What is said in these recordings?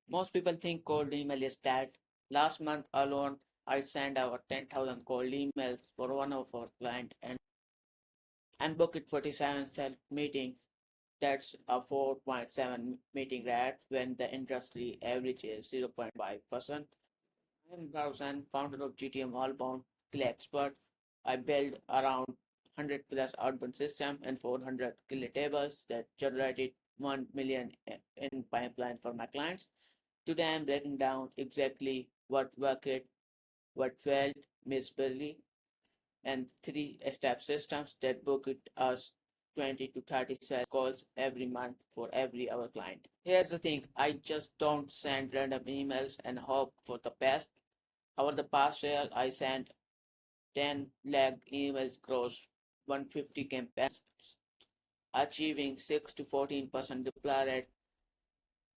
Most people think cold email is dead. Last month alone, I sent over 10,000 cold emails for one of our client and booked 47 self meetings. That's a 4.7 meeting rate when the industry average is 0.5%. I'm Browsan, founder of GTM Allbound Kill Expert. I build around 100 plus outbound system and 400 killer tables that generated 1 million in pipeline for my clients. Today I'm breaking down exactly what worked, what failed miserably, and three-step systems that book us 20 to 30 sales calls every month for every our client. Here's the thing, I just don't send random emails and hope for the best. Over the past year, I sent 10 lakh emails across 150 campaigns, achieving 6 to 14% reply rate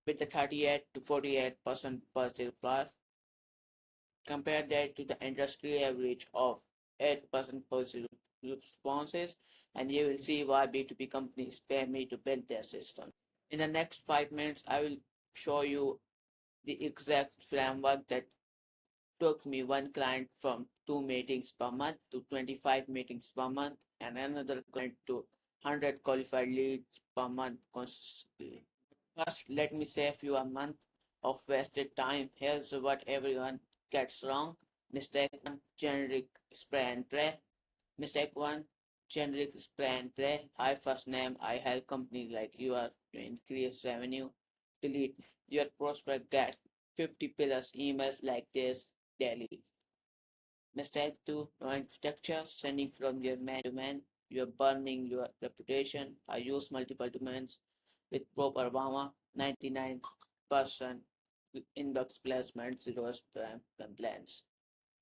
with the 38 to 48% positive reply. Compare that to the industry average of 8% positive responses, and you will see why B2B companies pay me to build their system. In the next 5 minutes, I will show you the exact framework that took me one client from 2 meetings per month to 25 meetings per month and another client to 100 qualified leads per month consistently. First, let me save you a month of wasted time. Here's what everyone gets wrong. Mistake 1, generic spray and pray. Mistake 1, generic spray and pray. I first name, I help companies like you are to increase revenue. Delete. Your prospect get 50 plus emails like this daily. Mistake 2, no infrastructure, sending from your main domain. You're burning your reputation. I use multiple domains with proper Obama, 99% inbox placement, 0 spam complaints.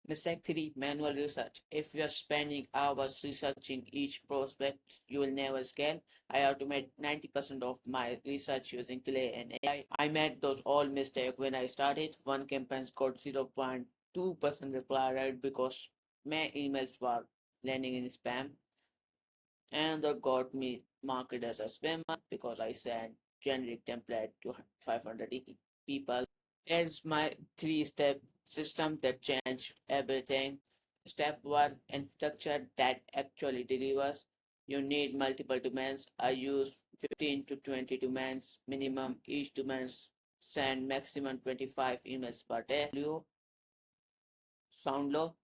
Mistake 3, manual research. If you're spending hours researching each prospect, you will never scale. I automate 90% of my research using Clay and AI. I made those all mistakes when I started. One campaign got 0.2% reply rate because my emails were landing in spam. Another got me marked as a spammer because I sent generic template to 500 people. It's my three-step system that changed everything. Step one, infrastructure that actually delivers. You need multiple domains. I use 15 to 20 domains minimum. Each domain send maximum 25 emails per day. Sound low?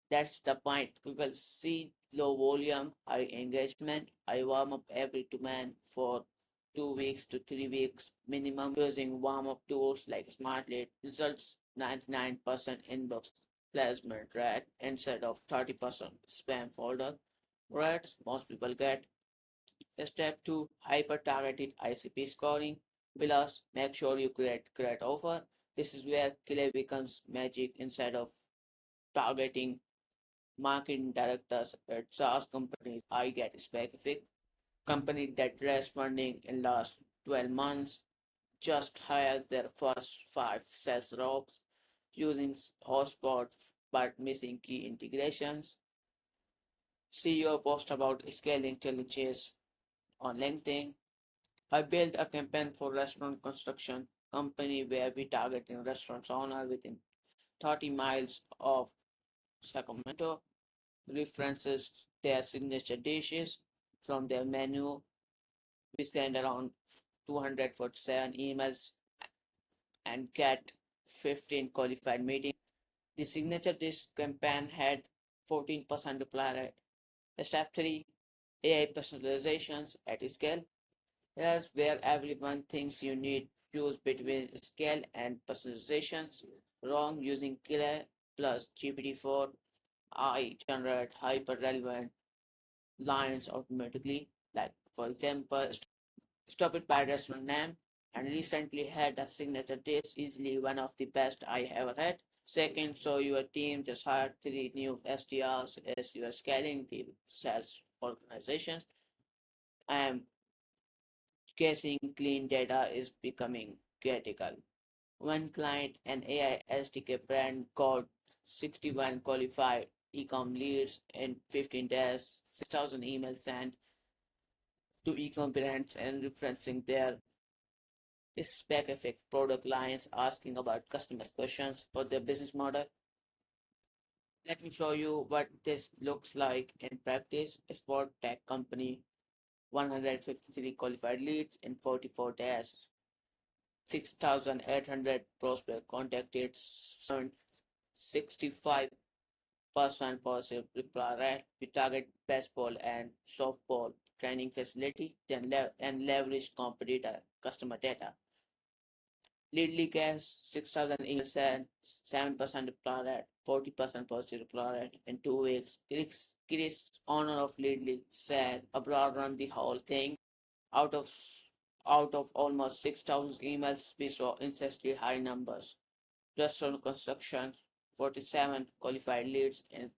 That's the point. Google see low volume, high engagement. I warm up every domain for 2 weeks to 3 weeks minimum using warm up tools like Smart Lead. Results 99% inbox placement rate instead of 30% spam folder rates most people get. Step 2, hyper targeted ICP scoring. Plus, make sure you create great offer. This is where killer becomes magic instead of targeting marketing directors at SaaS companies. I get specific. Company that raised funding in last 12 months just hired their first 5 sales reps using HubSpot but missing key integrations. CEO post about scaling challenges on LinkedIn. I built a campaign for restaurant construction company where we targeting restaurant owner within 30 miles of Sacramento, references their signature dishes from their menu. We send around 247 emails and get 15 qualified meetings. The signature dish campaign had 14% reply rate. Step 3, AI personalizations at scale. Here's where everyone thinks you need choose between scale and personalizations. Wrong. Using Killer plus GPT-4, I generate hyper relevant lines automatically. Like for example, stop it by restaurant name and recently had a signature dish, easily one of the best I ever had. Second, so your team just hired 3 new SDRs as you are scaling the sales organizations. I'm guessing clean data is becoming critical. One client, an AI SDK brand, got 61 qualified e-com leads in 15 days, 6,000 emails sent to e-com brands and referencing their specific product lines asking about customers' questions or their business model. Let me show you what this looks like in practice. A sport tech company, 153 qualified leads in 44 days, 6,800 prospect contacted, 65% positive reply rate. We target baseball and softball training facility, then and leverage competitor customer data. Lead leakage, 6,000 emails sent, 7% reply rate, 40% positive reply rate in 2 weeks. Chris, owner of lead leak, said abroad run the whole thing. Out of out of almost 6,000 emails, we saw insanely high numbers. Restaurant construction, 47 qualified leads in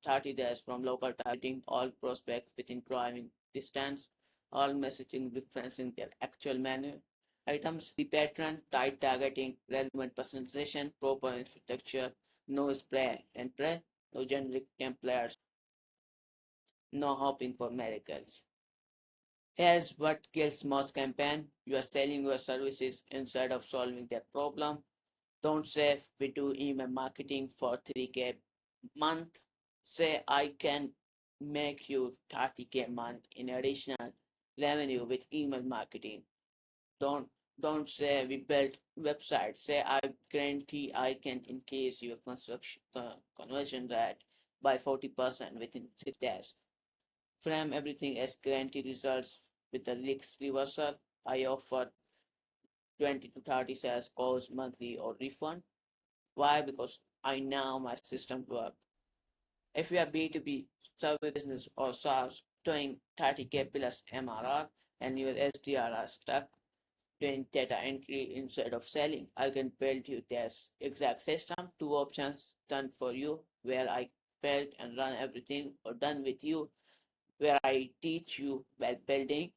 30 days from local targeting, all prospects within driving distance, all messaging referencing their actual menu items. The pattern, tight targeting, relevant personalization, proper infrastructure, no spray and pray, no generic templates, no hoping for miracles. Here's what kills most campaign. You are selling your services instead of solving their problem. Don't say we do email marketing for 3K month. Say I can make you 30K month in additional revenue with email marketing. Don't don't say we built website. Say I guarantee I can increase your construction conversion rate by 40% within 6 days. Frame everything as guaranteed results with the risk reversal. I offer 20 to 30 sales calls monthly or refund. Why? Because I know my system work. If you are B2B service business or SaaS doing 30K plus MRR and your SDR are stuck doing data entry instead of selling, I can build you this exact system. Two options done for you where I build and run everything, or done with you where I teach you while building.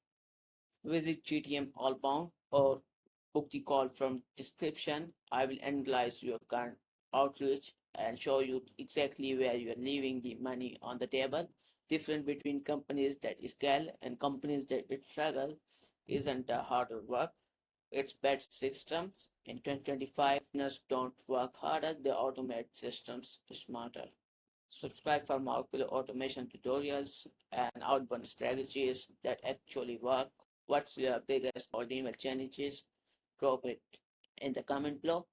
Visit GTM Allbound or book the call from description. I will analyze your current outreach and show you exactly where you are leaving the money on the table. Difference between companies that scale and companies that struggle isn't the harder work. It's bad systems. In 2025, entrepreneurs don't work harder, they automate systems smarter. Subscribe for more automation tutorials and outbound strategies that actually work. What's your biggest or email challenges? Drop it in the comment below.